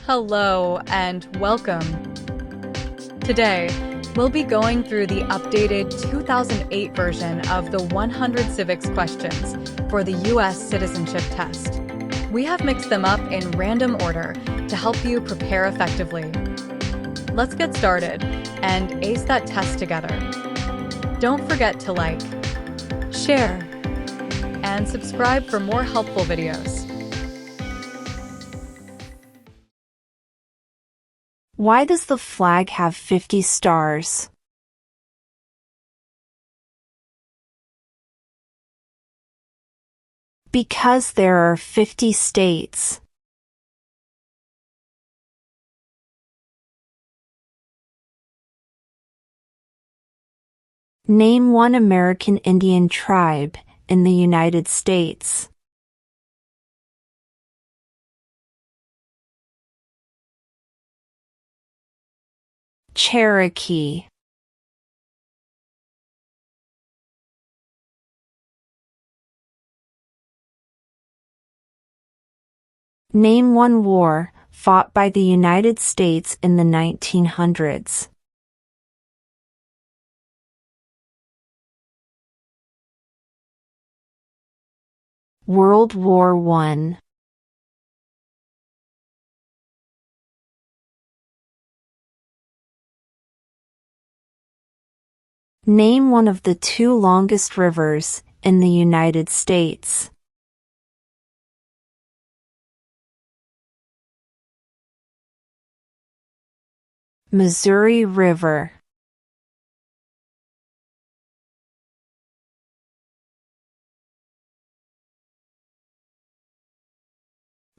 Hello and welcome. Today, we'll be going through the updated 2008 version of the 100 Civics Questions for the U.S. Citizenship Test. We have mixed them up in random order to help you prepare effectively. Let's get started and ace that test together. Don't forget to like, share, and subscribe for more helpful videos. Why does the flag have 50 stars? Because there are 50 states. Name one American Indian tribe in the United States. Cherokee. Name one war fought by the United States in the 1900s. World War I. Name one of the two longest rivers in the United States. Missouri River.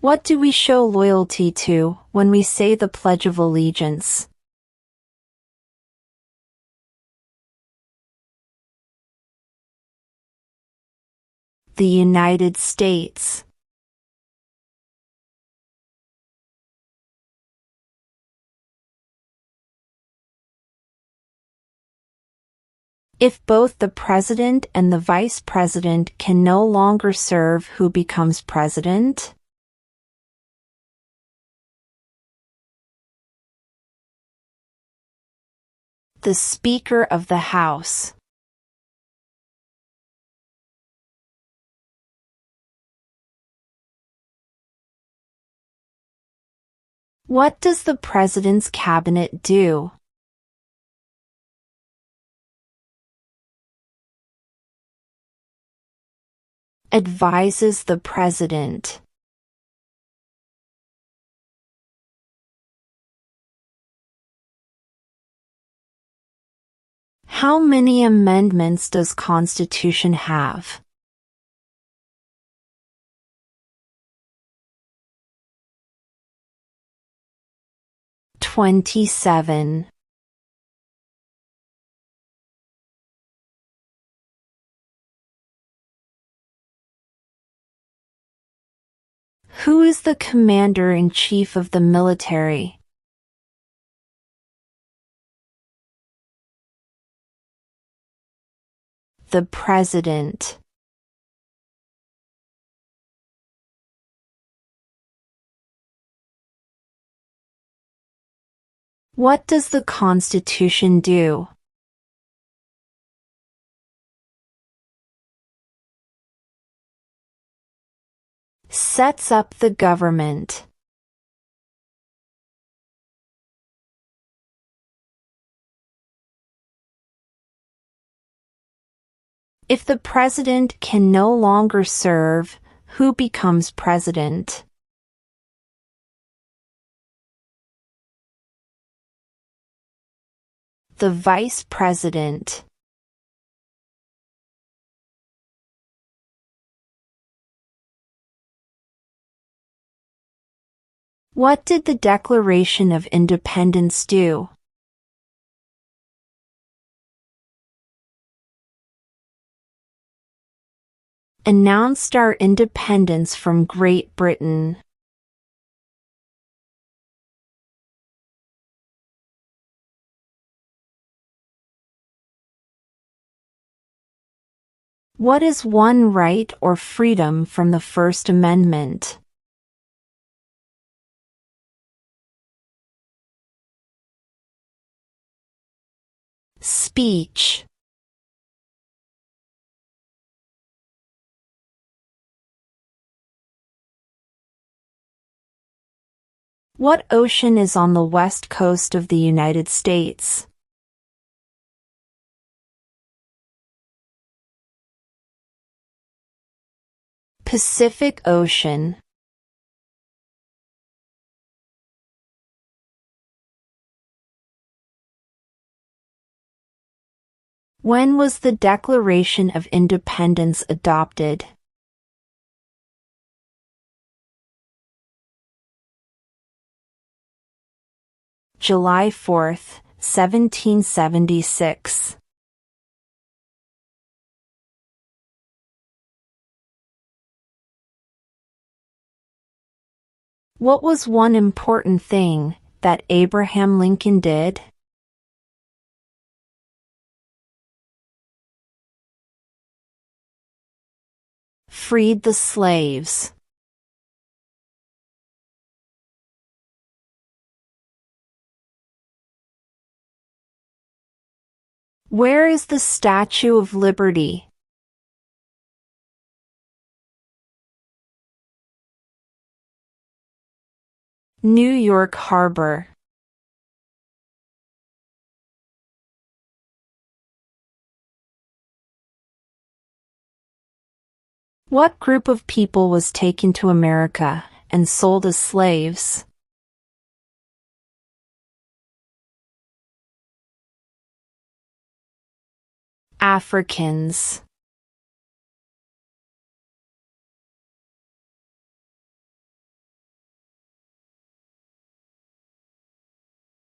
What do we show loyalty to when we say the Pledge of Allegiance? The United States. If both the president and the vice president can no longer serve, who becomes president? The Speaker of the House. What does the President's Cabinet do? Advises the President. How many amendments does Constitution have? 27. Who is the Commander-in-Chief of the military? The President. What does the Constitution do? Sets up the government. If the president can no longer serve, who becomes president? The vice president. What did the Declaration of Independence do? Announced our independence from Great Britain. What is one right or freedom from the First Amendment? Beach. What ocean is on the west coast of the United States? Pacific Ocean. When was the Declaration of Independence adopted? July 4, 1776. What was one important thing that Abraham Lincoln did? Freed the slaves. Where is the Statue of Liberty? New York Harbor. What group of people was taken to America and sold as slaves? Africans.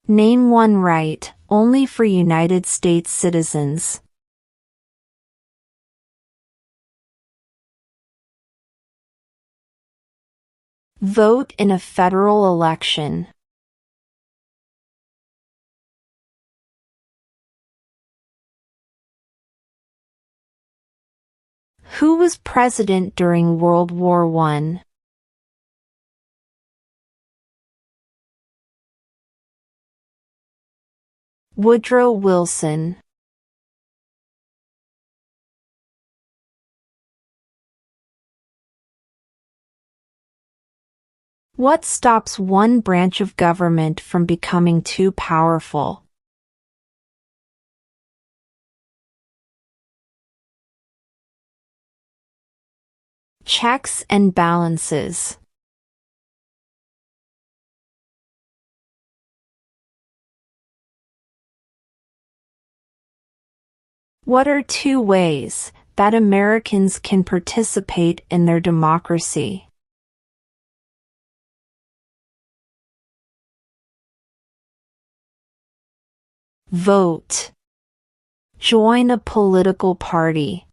Name one right only for United States citizens. Vote in a federal election. Who was president during World War I? Woodrow Wilson. What stops one branch of government from becoming too powerful? Checks and balances. What are two ways that Americans can participate in their democracy? Vote. Join a political party.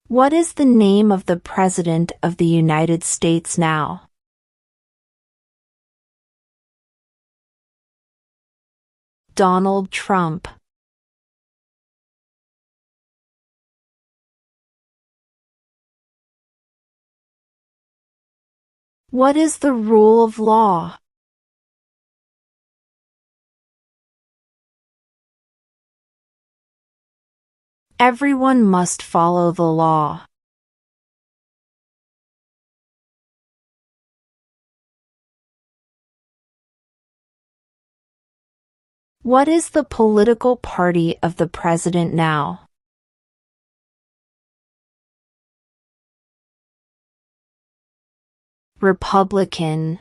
What is the name of the President of the United States now? Donald Trump. What is the rule of law? Everyone must follow the law. What is the political party of the president now? Republican.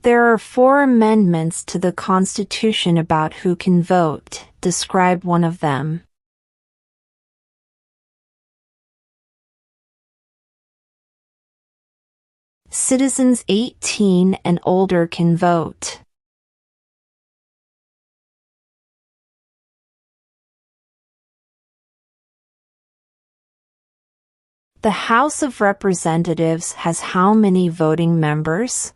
There are 4 amendments to the Constitution about who can vote. Describe one of them. Citizens 18 and older can vote. The House of Representatives has how many voting members?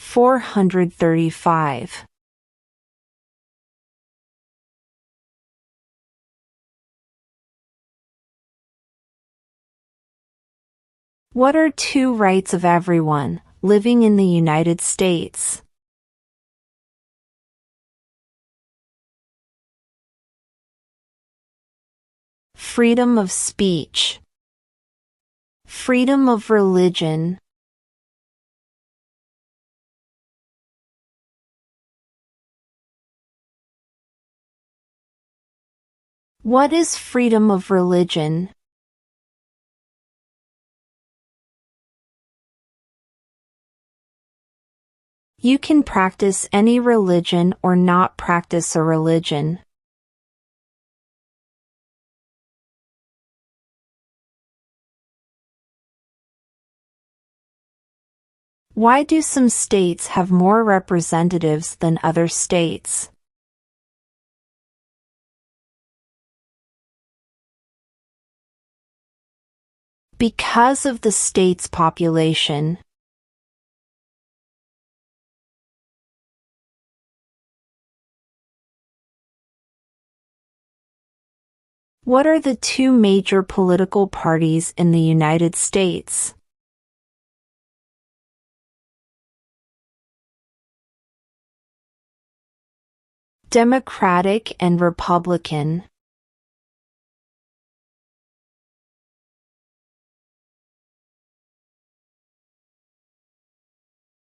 435. What are two rights of everyone living in the United States? Freedom of speech. Freedom of religion. What is freedom of religion? You can practice any religion or not practice a religion. Why do some states have more representatives than other states? Because of the state's population. What are the two major political parties in the United States? Democratic and Republican.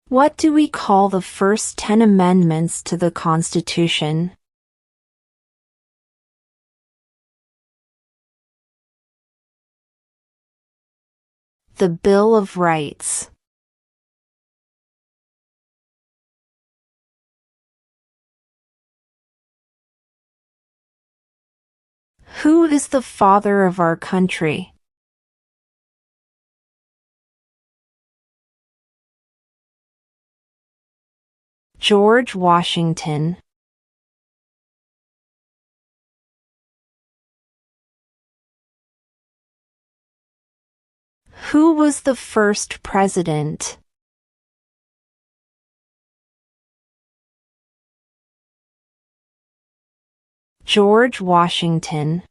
What do we call the first 10 amendments to the Constitution? The Bill of Rights. Who is the father of our country? George Washington. Who was the first president? George Washington.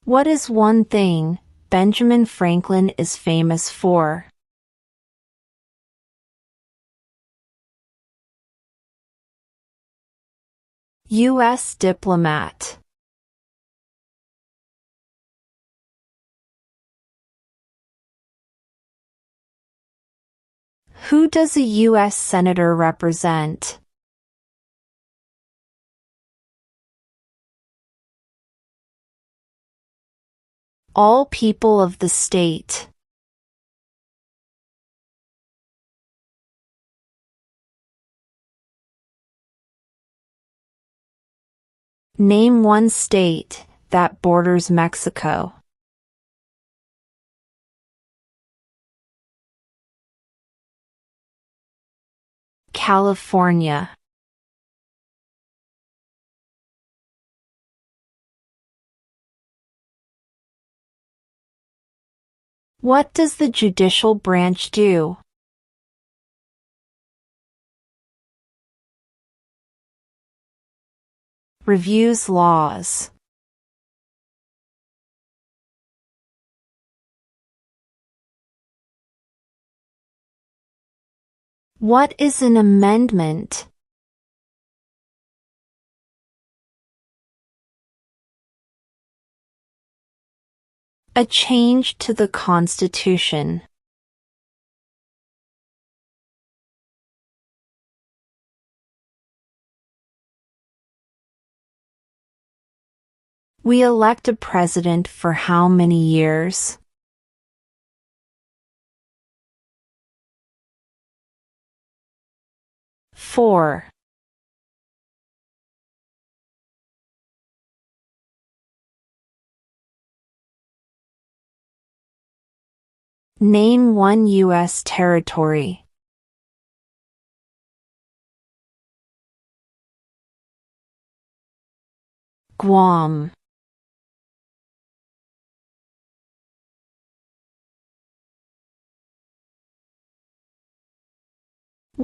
What is one thing Benjamin Franklin is famous for? U.S. diplomat. Who does a U.S. Senator represent? All people of the state. Name one state that borders Mexico. California. What does the judicial branch do? Reviews laws. What is an amendment? A change to the Constitution. We elect a president for how many years? 4. Name one U.S. territory. Guam.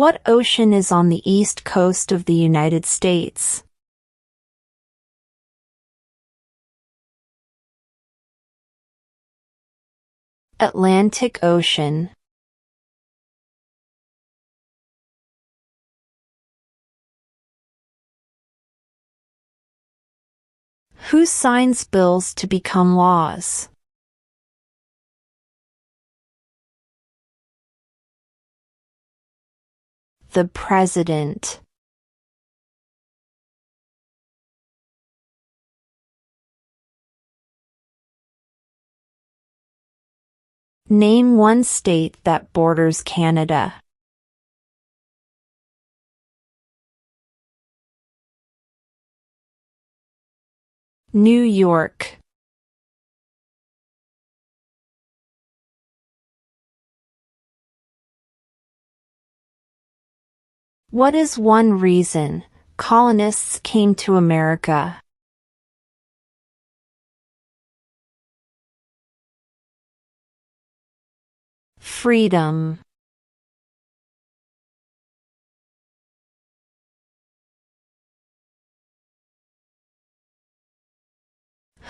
What ocean is on the east coast of the United States? Atlantic Ocean. Who signs bills to become laws? The President. Name one state that borders Canada. New York. What is one reason colonists came to America? Freedom.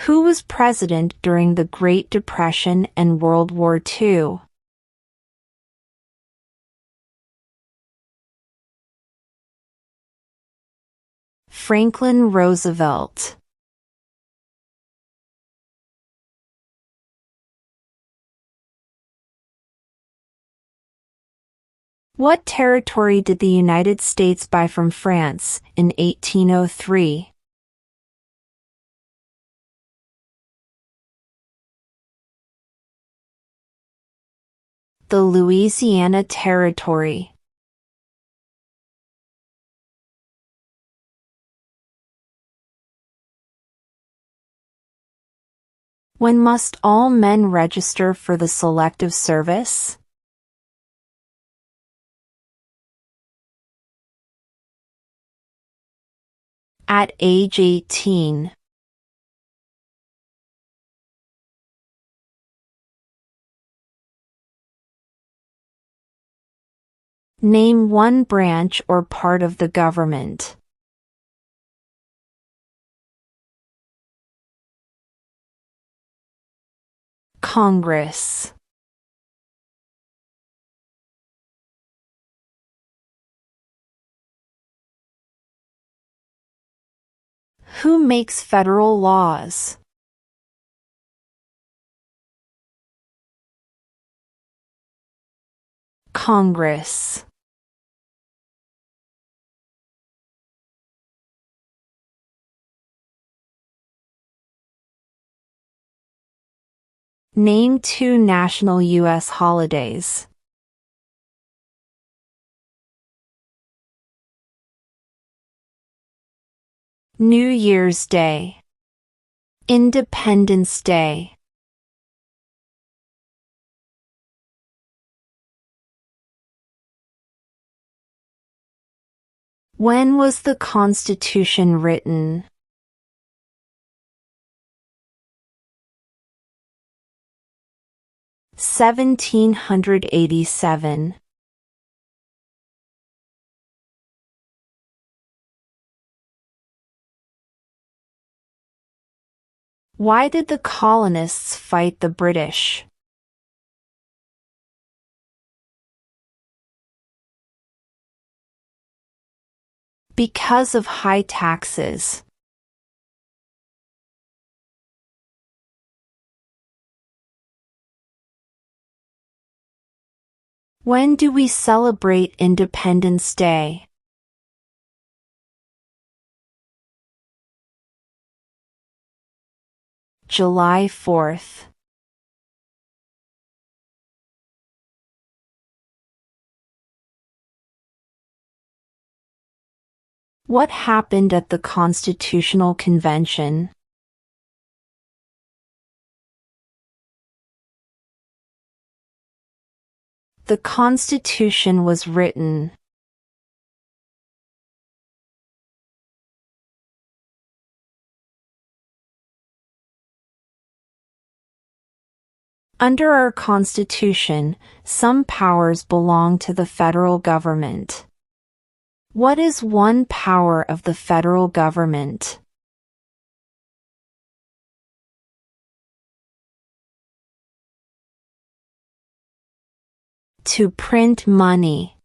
Who was president during the Great Depression and World War II? Franklin Roosevelt. What territory did the United States buy from France in 1803? The Louisiana Territory. When must all men register for the Selective Service? At age 18. Name one branch or part of the government. Congress. Who makes federal laws? Congress. Name two national U.S. holidays. New Year's Day. Independence Day. When was the Constitution written? (1787). Why did the colonists fight the British? Because of high taxes. When do we celebrate Independence Day? July 4th. What happened at the Constitutional Convention? The Constitution was written. Under our Constitution, some powers belong to the federal government. What is one power of the federal government? To print money.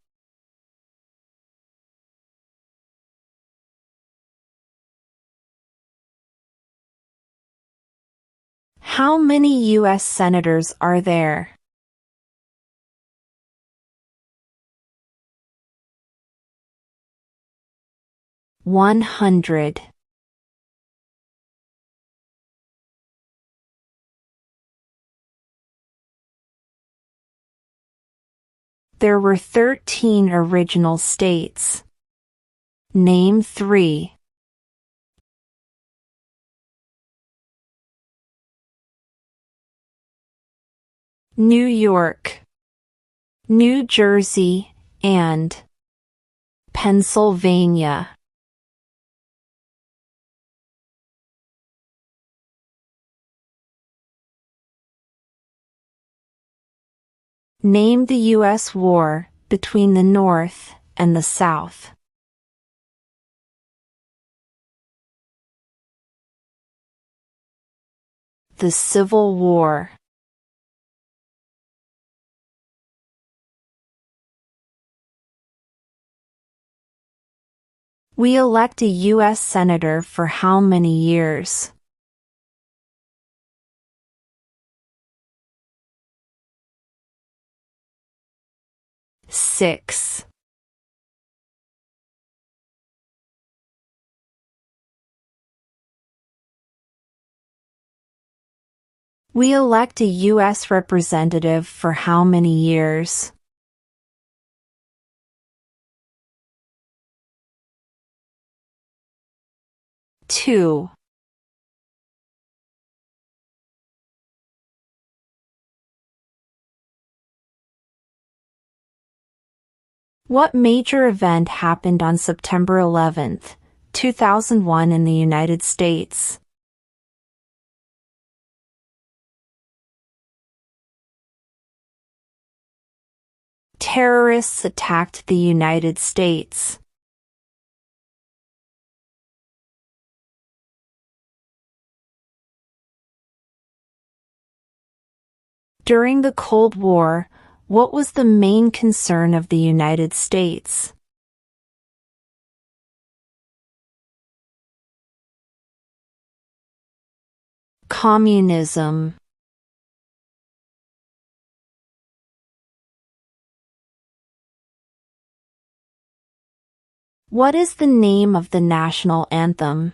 How many U.S. senators are there? 100. There were 13 original states. Name 3. New York, New Jersey, and Pennsylvania. Name the U.S. war between the North and the South. The Civil War. We elect a U.S. Senator for how many years? 6. We elect a U.S. representative for how many years? 2. What major event happened on September 11, 2001 in the United States? Terrorists attacked the United States. During the Cold War, what was the main concern of the United States? Communism. What is the name of the national anthem?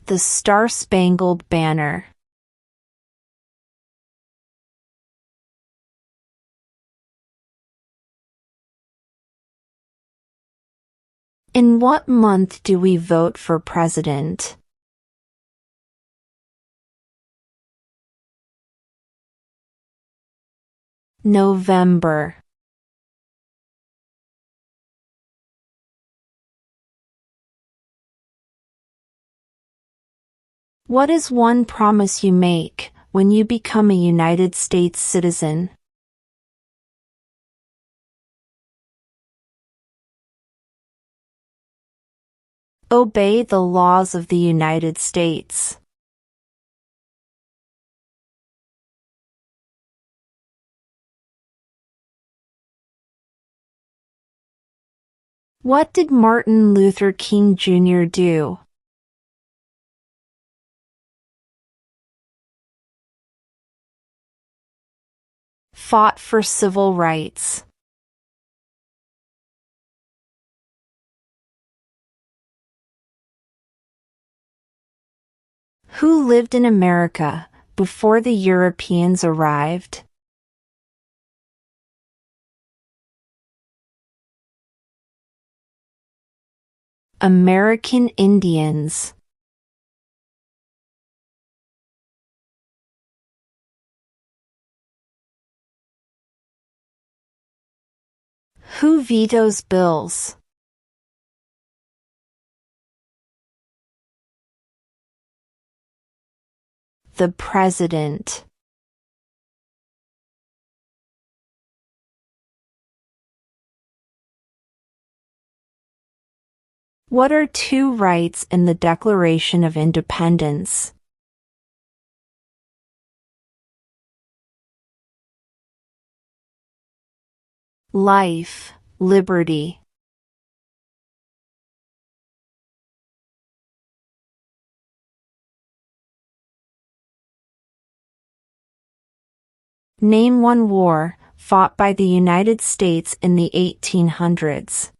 The Star-Spangled Banner. In what month do we vote for president? November. What is one promise you make when you become a United States citizen? Obey the laws of the United States. What did Martin Luther King Jr. do? Fought for civil rights. Who lived in America before the Europeans arrived? American Indians. Who vetoes bills? The President. What are two rights in the Declaration of Independence? Life, liberty. Name one war fought by the United States in the 1800s.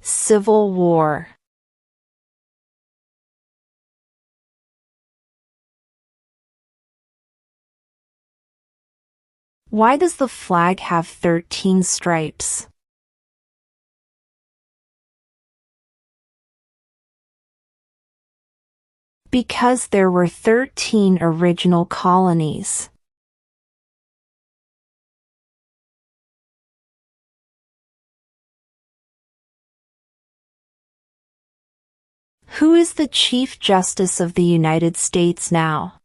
Civil War. Why does the flag have 13 stripes? Because there were 13 original colonies. Who is the Chief Justice of the United States now?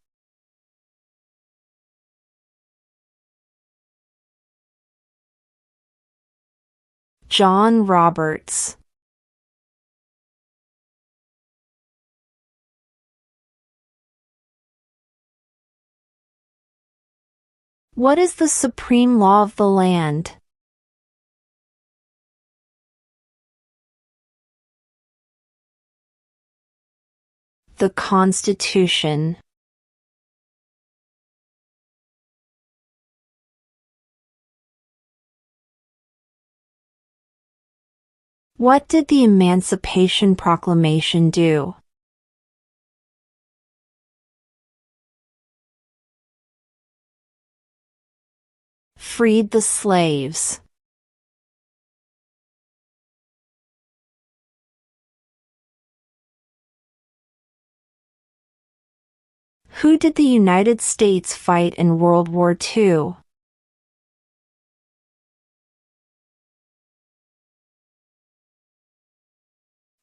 John Roberts. What is the supreme law of the land? The Constitution. What did the Emancipation Proclamation do? Freed the slaves. Who did the United States fight in World War II?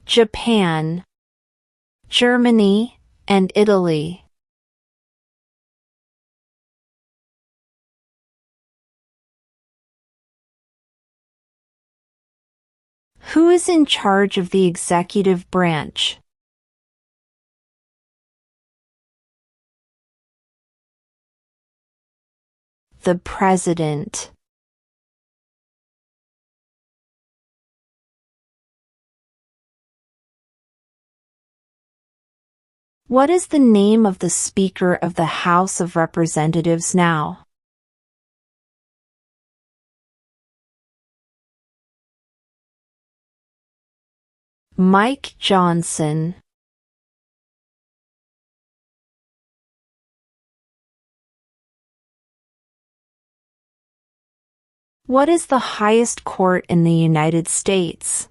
Japan, Germany, and Italy. Who is in charge of the executive branch? The President. What is the name of the Speaker of the House of Representatives now? Mike Johnson. What is the highest court in the United States?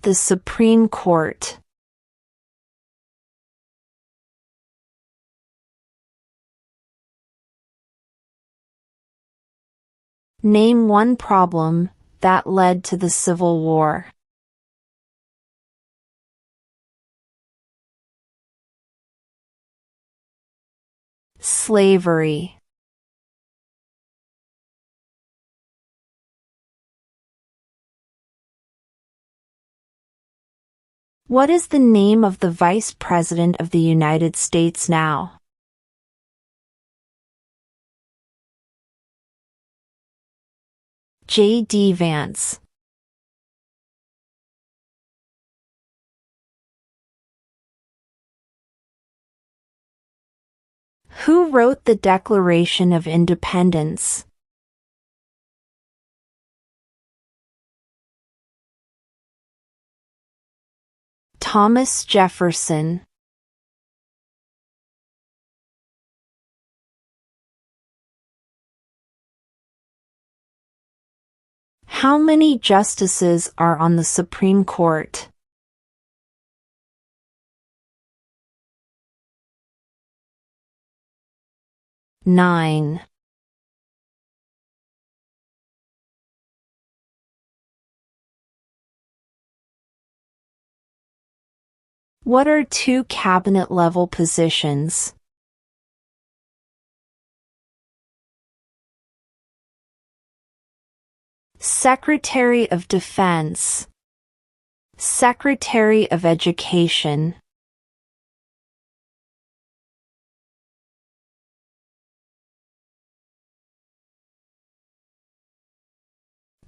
The Supreme Court. Name one problem that led to the Civil War. Slavery. What is the name of the Vice President of the United States now? J.D. Vance. Who wrote the Declaration of Independence? Thomas Jefferson. How many justices are on the Supreme Court? 9. What are two cabinet-level positions? Secretary of Defense, Secretary of Education.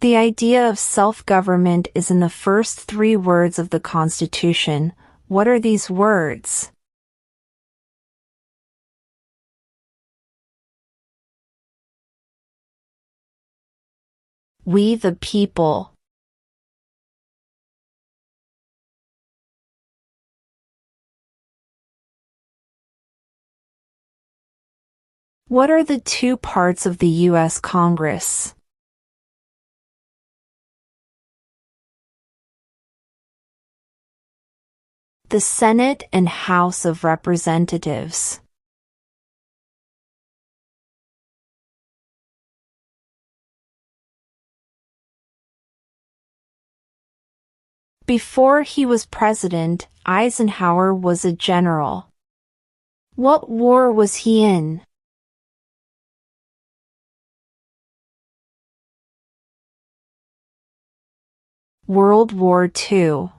The idea of self-government is in the first 3 words of the Constitution. What are these words? We the people. What are the 2 parts of the U.S. Congress? The Senate and House of Representatives. Before he was president, Eisenhower was a general. What war was he in? World War II.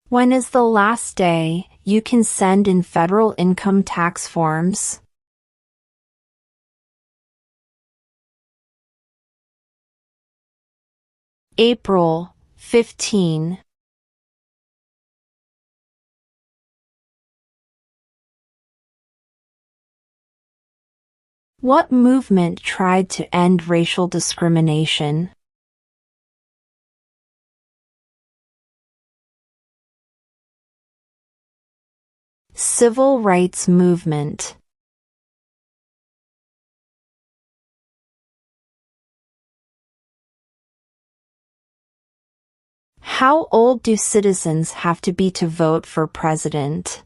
When is the last day you can send in federal income tax forms? April 15. What movement tried to end racial discrimination? Civil rights movement. How old do citizens have to be to vote for president?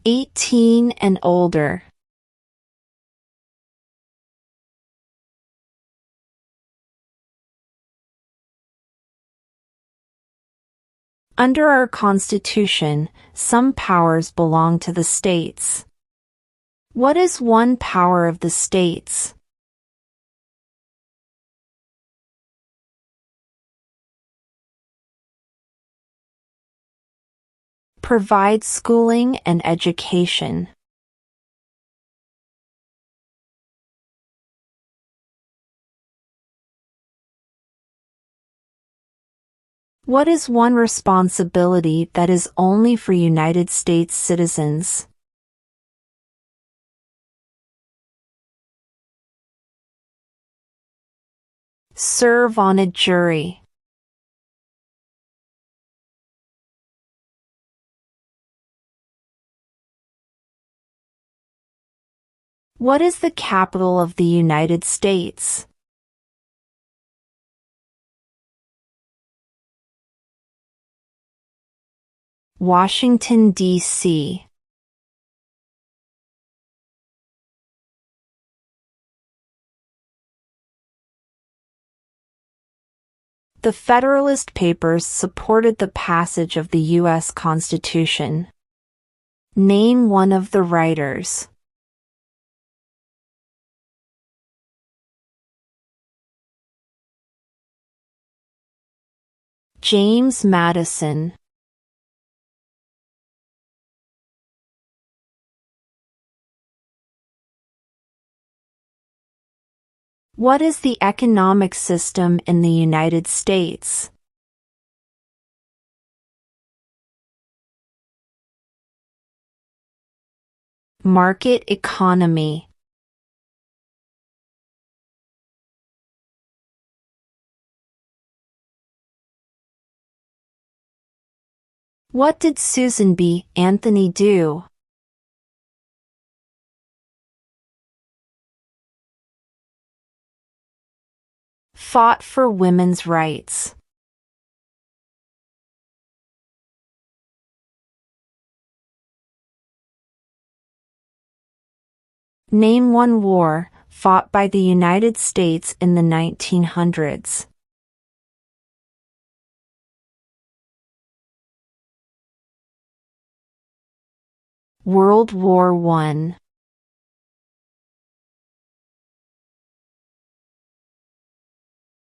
"18 and older." Under our Constitution, some powers belong to the states. What is one power of the states? Provide schooling and education. What is one responsibility that is only for United States citizens? Serve on a jury. What is the capital of the United States? Washington, D.C. The Federalist Papers supported the passage of the U.S. Constitution. Name one of the writers. James Madison. What is the economic system in the United States? Market economy. What did Susan B. Anthony do? fought for women's rights? Name one war fought by the United States in the 1900s. World War I.